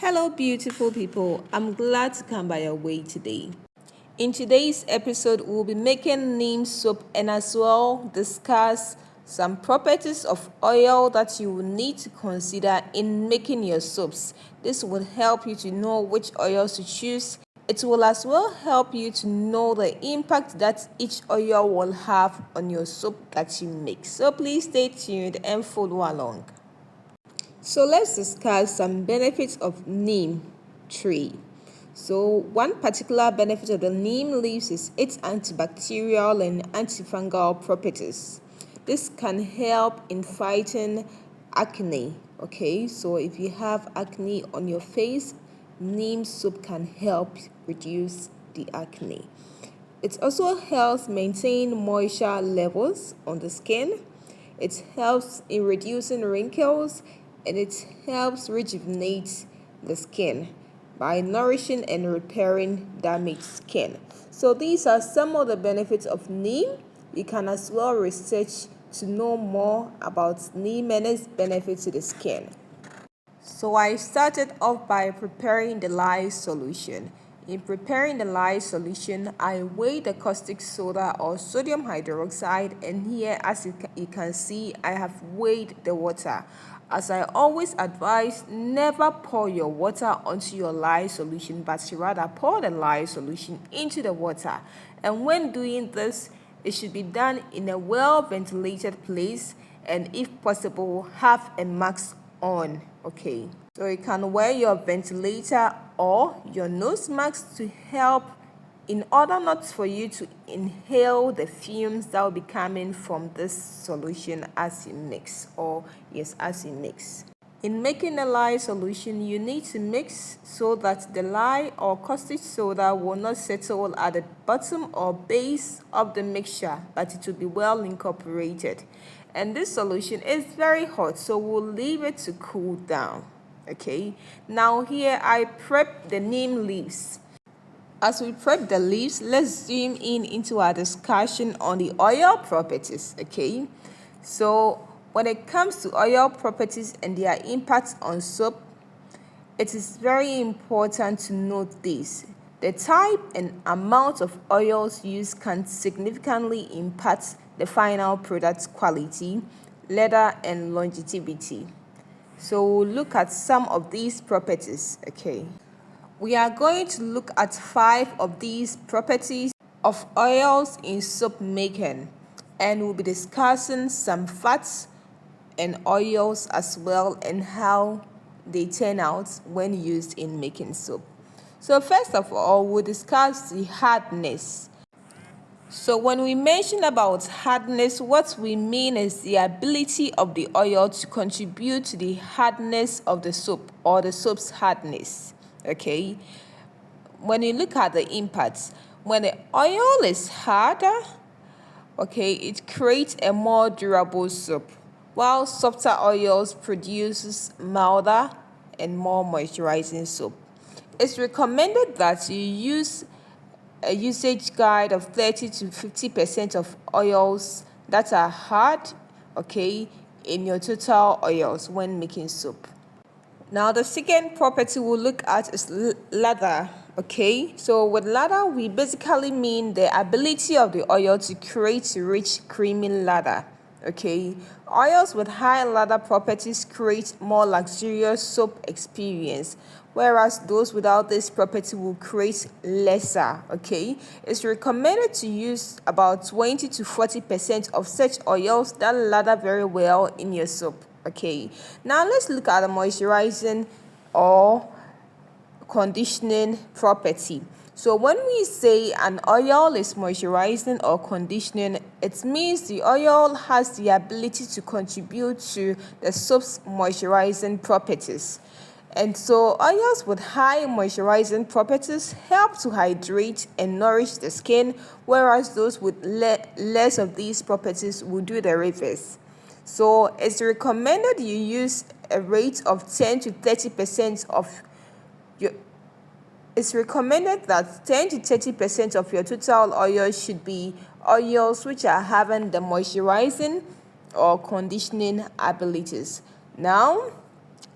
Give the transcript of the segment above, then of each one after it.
Hello, beautiful people. I'm glad to come by your way today. In today's episode, we'll be making neem soap and as well discuss some properties of oil that you will need to consider in making your soaps. This will help you to know which oils to choose. It will as well help you to know the impact that each oil will have on your soap that you make. So please stay tuned and follow along. So let's discuss some benefits of neem tree. So one particular benefit of the neem leaves is its antibacterial and antifungal properties. This can help in fighting acne. Okay, so if you have acne on your face, neem soap can help reduce the acne. It also helps maintain moisture levels on the skin. It helps in reducing wrinkles and it helps rejuvenate the skin by nourishing and repairing damaged skin. So these are some of the benefits of neem. You can as well research to know more about neem and its benefits to the skin. So I started off by preparing the lye solution. In preparing the lye solution, I weighed the caustic soda or sodium hydroxide, and here as you can see, I have weighed the water. As I always advise, never pour your water onto your lye solution, but rather pour the lye solution into the water. And when doing this, it should be done in a well-ventilated place, and if possible, have a mask on. Okay, so you can wear your ventilator or your nose mask to help in order not for you to inhale the fumes that will be coming from this solution as you mix. In making the lye solution, you need to mix so that the lye or caustic soda will not settle at the bottom or base of the mixture, but it will be well incorporated. And this solution is very hot, so we'll leave it to cool down. Okay, now here I prep the neem leaves. As we prep the leaves, let's zoom in into our discussion on the oil properties. Okay, so when it comes to oil properties and their impact on soap, it is very important to note this. The type and amount of oils used can significantly impact the final product quality, leather, and longevity. So we'll look at some of these properties. Okay, we are going to look at 5 of these properties of oils in soap making, and we'll be discussing some fats and oils as well and how they turn out when used in making soap. So first of all, we'll discuss the hardness. So when we mention about hardness, what we mean is the ability of the oil to contribute to the hardness of the soap or the soap's hardness. Okay, when you look at the impacts, when the oil is harder, okay, it creates a more durable soap, while softer oils produces milder and more moisturizing soap. It's recommended that you use a usage guide of 30 to 50% of oils that are hard, okay, in your total oils when making soap. Now the second property we'll look at is lather. Okay, so with lather we basically mean the ability of the oil to create rich creamy lather. Okay, oils with high lather properties create more luxurious soap experience, whereas those without this property will create lesser. Okay, it's recommended to use about 20 to 40% of such oils that lather very well in your soap. Okay, now let's look at the moisturizing or conditioning property. So when we say an oil is moisturizing or conditioning, it means the oil has the ability to contribute to the soap's moisturizing properties. And so oils with high moisturizing properties help to hydrate and nourish the skin, whereas those with less of these properties will do the reverse. So it's recommended you use a rate of 10 to 30% of your It's recommended that 10 to 30% of your total oil should be oils which are having the moisturizing or conditioning abilities. Now,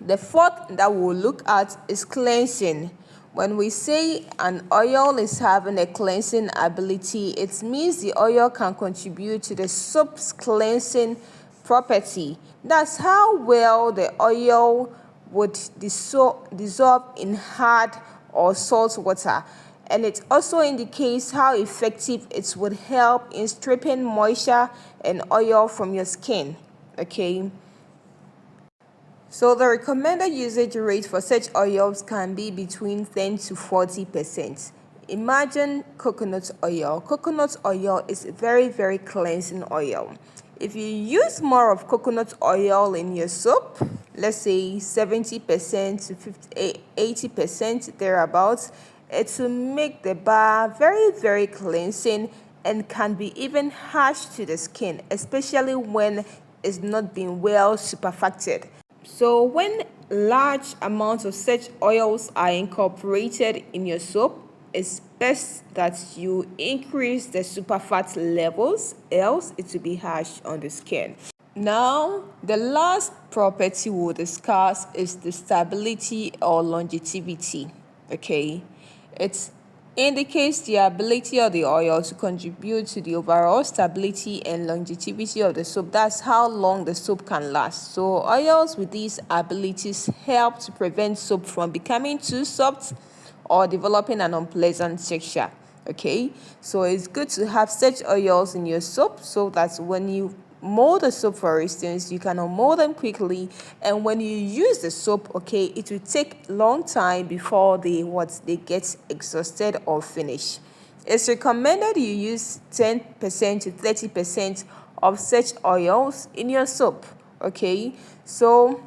The fourth that we'll look at is cleansing. When we say an oil is having a cleansing ability, it means the oil can contribute to the soap's cleansing property. That's how well the oil would dissolve in hard or salt water. And it also indicates how effective it would help in stripping moisture and oil from your skin. Okay. So the recommended usage rate for such oils can be between 10 to 40%. Imagine coconut oil. Coconut oil is very, very cleansing oil. If you use more of coconut oil in your soap, let's say 70% to 80% thereabouts, it will make the bar very, very cleansing and can be even harsh to the skin, especially when it's not being well superfacted. So when large amounts of such oils are incorporated in your soap, it's best that you increase the superfat levels, else it will be harsh on the skin. Now, the last property we'll discuss is the stability or longevity. Okay, it indicates the ability of the oil to contribute to the overall stability and longevity of the soap. That's how long the soap can last. So oils with these abilities help to prevent soap from becoming too soft or developing an unpleasant texture. Okay, so it's good to have such oils in your soap so that when you mold the soap, for instance, you can unmold them quickly, and when you use the soap, okay, it will take long time before they get exhausted or finished. It's recommended you use 10% to 30% of such oils in your soap. Okay, so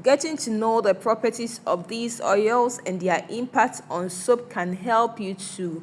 getting to know the properties of these oils and their impact on soap can help you to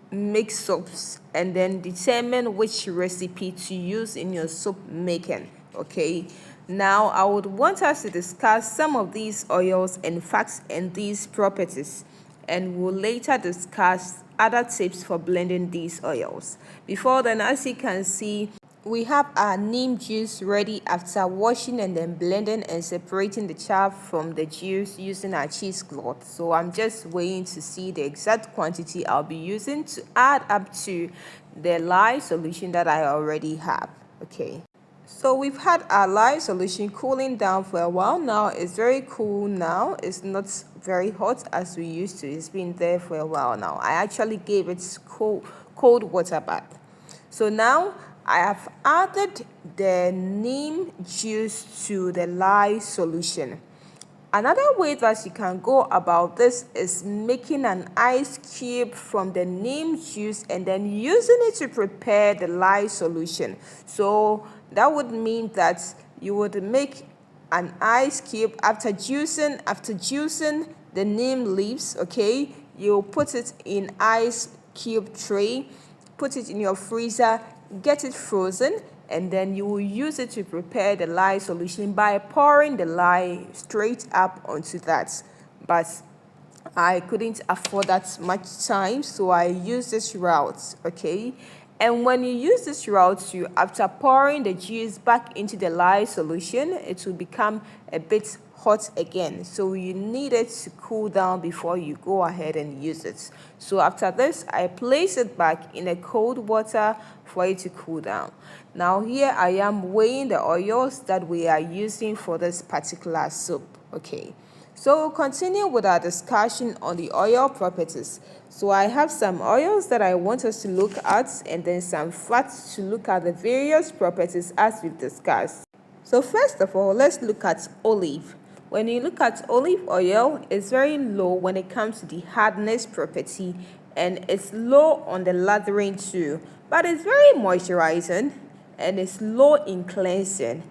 make soaps and then determine which recipe to use in your soap making. Okay, now I would want us to discuss some of these oils and facts and these properties, and we'll later discuss other tips for blending these oils. Before then, as you can see, we have our neem juice ready after washing and then blending and separating the chaff from the juice using our cheesecloth. So I'm just waiting to see the exact quantity I'll be using to add up to the lye solution that I already have. Okay. So we've had our lye solution cooling down for a while now. It's very cool now. It's not very hot as we used to. It's been there for a while now. I actually gave it cold water bath. So now I have added the neem juice to the lye solution. Another way that you can go about this is making an ice cube from the neem juice and then using it to prepare the lye solution. So that would mean that you would make an ice cube after juicing the neem leaves. Okay, you put it in ice cube tray, put it in your freezer, get it frozen, and then you will use it to prepare the lye solution by pouring the lye straight up onto that. But I couldn't afford that much time, so I used this route. Okay, and when you use this route, after pouring the juice back into the lye solution, it will become a bit hot again, so you need it to cool down before you go ahead and use it. So after this, I place it back in a cold water for it to cool down. Now here I am weighing the oils that we are using for this particular soap. Okay, so we'll continue with our discussion on the oil properties. So I have some oils that I want us to look at and then some fats to look at the various properties as we've discussed. So first of all, let's look at olive. When you look at olive oil, it's very low when it comes to the hardness property, and it's low on the lathering too, but it's very moisturizing and it's low in cleansing.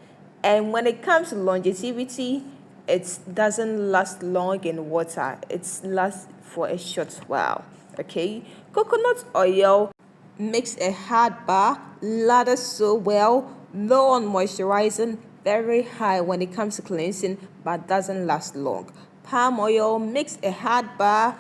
And when it comes to longevity, it doesn't last long in water. It lasts for a short while. Okay, coconut oil makes a hard bar, lathers so well, low on moisturizing, very high when it comes to cleansing, but doesn't last long. Palm oil makes a hard bar,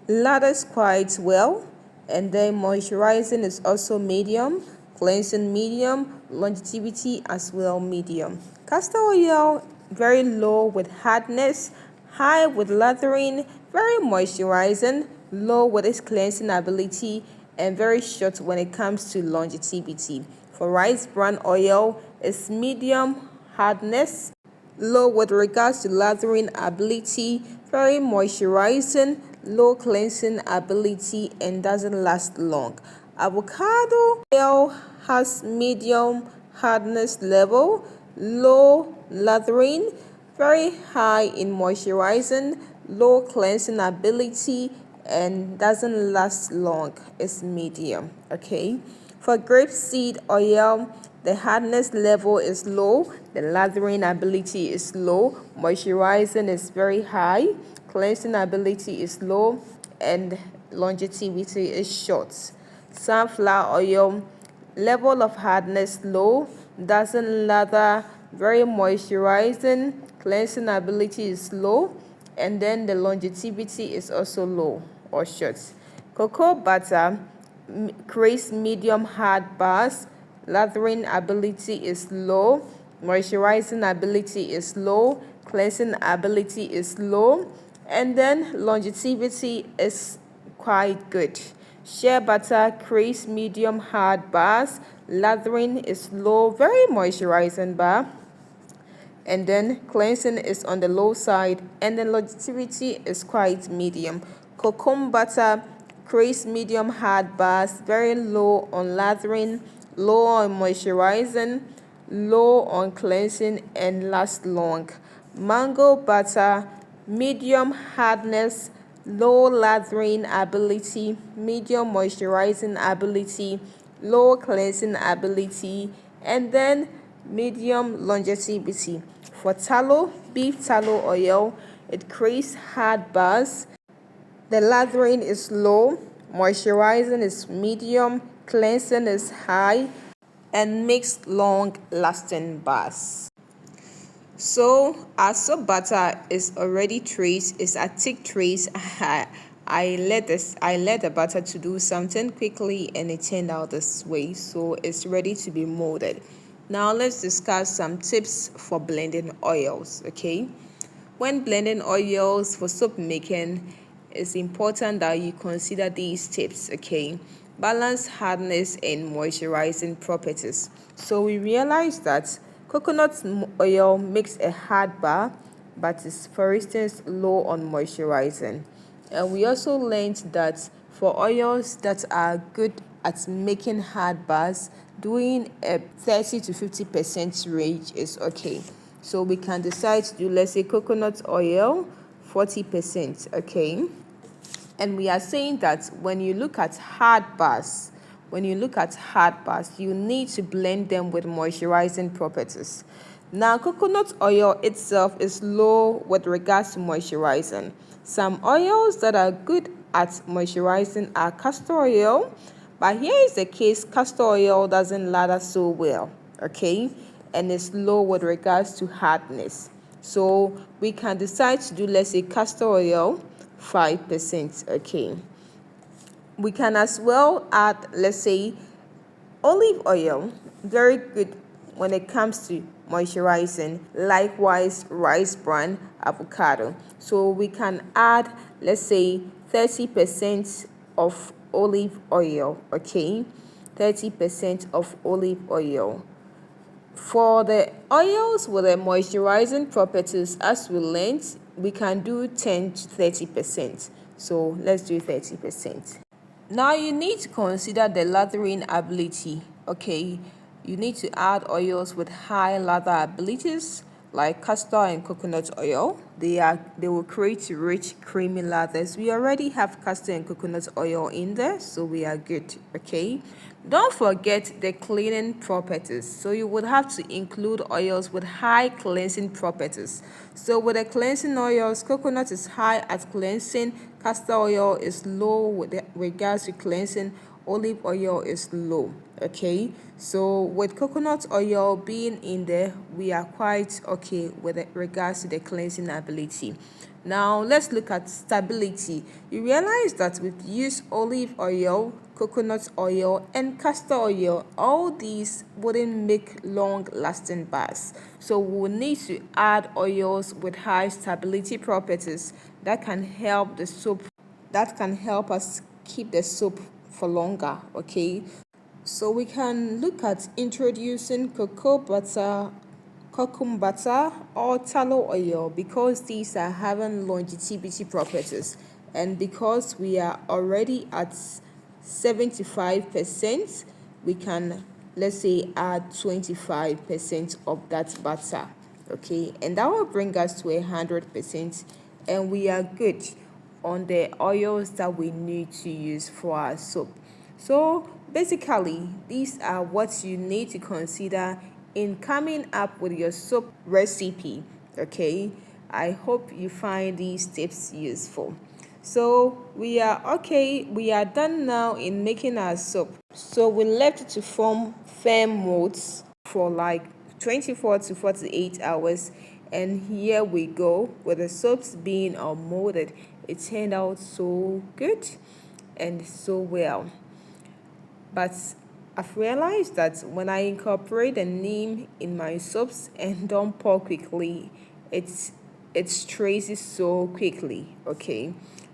lathers quite well, and then moisturizing is also medium, cleansing medium, longevity as well medium. Castor oil very low with hardness, high with lathering, very moisturizing, low with its cleansing ability, and very short when it comes to longevity. For rice bran oil, it's medium hardness, low with regards to lathering ability, very moisturizing, low cleansing ability, and doesn't last long. Avocado oil has medium hardness level, low lathering, very high in moisturizing, low cleansing ability, and doesn't last long. It's medium. Okay. For grapeseed oil, the hardness level is low, the lathering ability is low, moisturizing is very high, cleansing ability is low, and longevity is short. Sunflower oil, level of hardness low, doesn't lather, very moisturizing, cleansing ability is low, and then the longevity is also low or short. Cocoa butter creates medium hard bars, lathering ability is low, moisturizing ability is low, cleansing ability is low, and then longevity is quite good. Shea butter creates medium hard bars, lathering is low, very moisturizing bar, and then cleansing is on the low side, and then longevity is quite medium. Cocoa butter creates medium hard bars, very low on lathering, low on moisturizing, low on cleansing, and lasts long. Mango butter, medium hardness, low lathering ability, medium moisturizing ability, low cleansing ability, and then medium longevity. For tallow, beef tallow oil, it creates hard bars, the lathering is low, moisturizing is medium, cleansing is high, and makes long lasting bars. So our soap butter is already traced, it's a thick trace. I let the butter to do something quickly and it turned out this way, so it's ready to be molded. Now let's discuss some tips for blending oils. Okay, when blending oils for soap making, it's important that you consider these tips. Okay, balance hardness and moisturizing properties. So we realize that coconut oil makes a hard bar, but is, for instance, low on moisturizing. And we also learned that for oils that are good at making hard bars, doing a 30 to 50% range is okay. So we can decide to do, let's say, coconut oil 40%. Okay. And we are saying that when you look at hard bars, you need to blend them with moisturizing properties. Now, coconut oil itself is low with regards to moisturizing. Some oils that are good at moisturizing are castor oil, but here is the case: castor oil doesn't lather so well, okay, and it's low with regards to hardness. So we can decide to do, let's say, castor oil 5%. Okay, we can as well add, let's say, olive oil, very good when it comes to moisturizing. Likewise, rice bran, avocado. So we can add, let's say, 30% of olive oil. Okay, 30% of olive oil. For the oils with the moisturizing properties, as we learned, we can do 10 to 30%. So let's do 30%. Now you need to consider the lathering ability. Okay, you need to add oils with high lather abilities like castor and coconut oil. They will create rich creamy lathers. We already have castor and coconut oil in there, so we are good. Okay, don't forget the cleaning properties. So you would have to include oils with high cleansing properties. So with the cleansing oils, coconut is high at cleansing, castor oil is low with regards to cleansing, olive oil is low. Okay, so with coconut oil being in there, we are quite okay with regards to the cleansing ability. Now let's look at stability. You realize that we've used olive oil, coconut oil, and castor oil. All these wouldn't make long lasting baths, so we'll need to add oils with high stability properties that can help the soap, that can help us keep the soap for longer. Okay, so we can look at introducing cocoa butter, cocoa butter, or tallow oil, because these are having longevity properties, and because we are already at 75%, we can, let's say, add 25% of that butter. Okay, and that will bring us to 100%, and we are good on the oils that we need to use for our soap. So basically, these are what you need to consider in coming up with your soap recipe. Okay, I hope you find these tips useful. So we are done now in making our soap. So we left it to form firm molds for like 24 to 48 hours, and here we go with the soaps being molded. It turned out so good and so well. But I've realized that when I incorporate the neem in my soaps and don't pour quickly, it's it traces so quickly. Okay,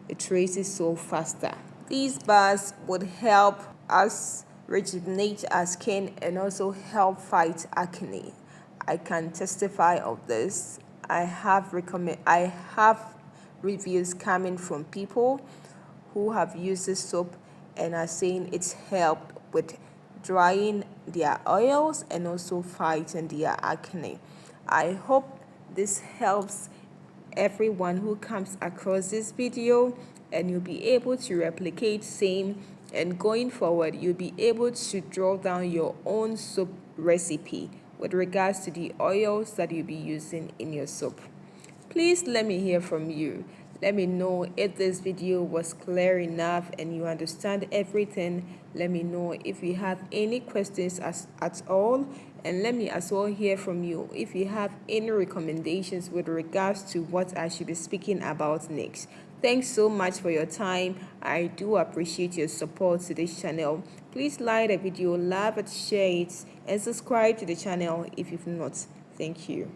it traces so faster. These bars would help us rejuvenate our skin and also help fight acne. I can testify of this. I have reviews coming from people who have used this soap and are saying it's helped with drying their oils and also fighting their acne. I hope this helps everyone who comes across this video, and you'll be able to replicate same, and going forward you'll be able to draw down your own soap recipe with regards to the oils that you'll be using in your soap. Please let me hear from you. Let me know if this video was clear enough and you understand everything. Let me know if you have any questions at all. And let me as well hear from you if you have any recommendations with regards to what I should be speaking about next. Thanks so much for your time. I do appreciate your support to this channel. Please like the video, love it, share it, and subscribe to the channel if you've not. Thank you.